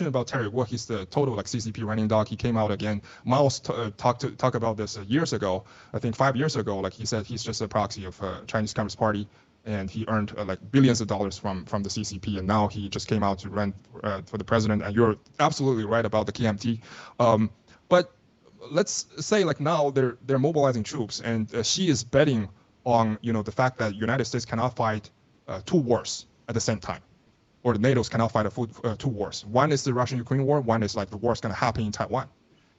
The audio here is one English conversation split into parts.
about Terry, what he's the total like CCP running dog. He came out again. Miles talk about this years ago. I think 5 years ago. Like he said, he's just a proxy of Chinese Communist Party, and he earned like billions of dollars from the CCP. And now he just came out to run for the president. And you're absolutely right about the KMT. But let's say like now they're mobilizing troops, and Xi is betting on the fact that United States cannot fight two wars at the same time, or the NATO's cannot fight two wars. One is the Russian-Ukraine war. One is like the war's going to happen in Taiwan,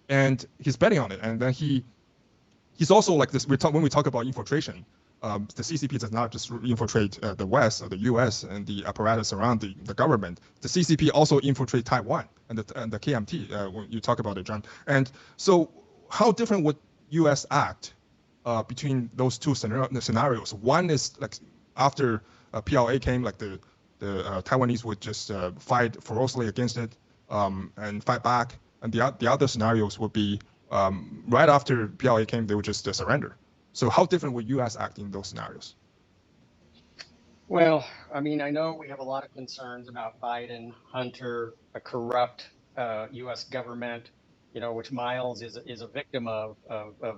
and he's betting on it. And then he's also like this. When we talk about infiltration, the CCP does not just infiltrate the West or the U.S. and the apparatus around the government. The CCP also infiltrate Taiwan and the KMT. When you talk about it, John. And so, how different would U.S. act between those two scenarios? One is like after PLA came, like the Taiwanese would just fight ferociously against it and fight back, and the other scenarios would be right after PLA came, they would just surrender. So how different would U.S. act in those scenarios? Well, I mean, I know we have a lot of concerns about Biden, Hunter, a corrupt U.S. government, which Miles is a victim of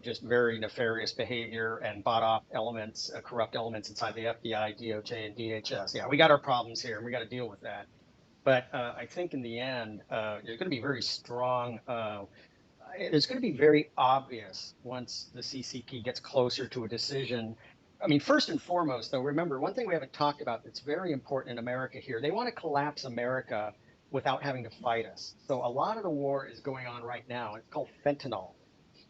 just very nefarious behavior and bought off elements, corrupt elements inside the FBI, DOJ, and DHS. Yeah, we got our problems here, and we got to deal with that. But I think in the end, there's going to be very strong. It's going to be very obvious once the CCP gets closer to a decision. I mean, first and foremost, though, remember one thing we haven't talked about that's very important in America here. They want to collapse America without having to fight us. So a lot of the war is going on right now. It's called fentanyl.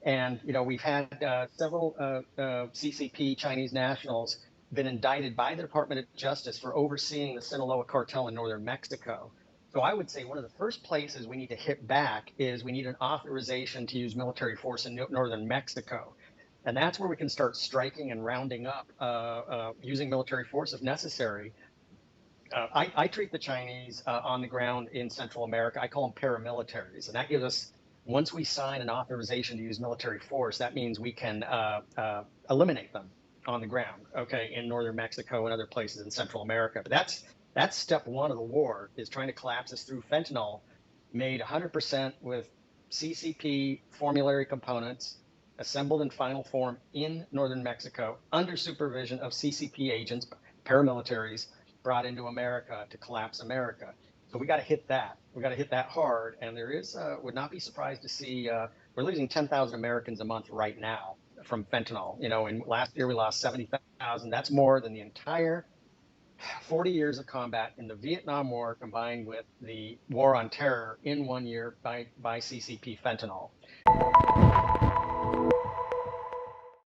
And, we've had several CCP Chinese nationals been indicted by the Department of Justice for overseeing the Sinaloa cartel in northern Mexico. So I would say one of the first places we need to hit back is we need an authorization to use military force in northern Mexico. And that's where we can start striking and rounding up using military force if necessary. I treat the Chinese on the ground in Central America, I call them paramilitaries. And that gives us, once we sign an authorization to use military force, that means we can eliminate them on the ground, okay, in northern Mexico and other places in Central America. But that's step one of the war, is trying to collapse us through fentanyl, made 100% with CCP formulary components, assembled in final form in northern Mexico, under supervision of CCP agents, paramilitaries, brought into America to collapse America. So we got to hit that. We got to hit that hard. And there is, would not be surprised to see, we're losing 10,000 Americans a month right now from fentanyl. And last year we lost 70,000. That's more than the entire 40 years of combat in the Vietnam War combined with the war on terror in 1 year by CCP fentanyl.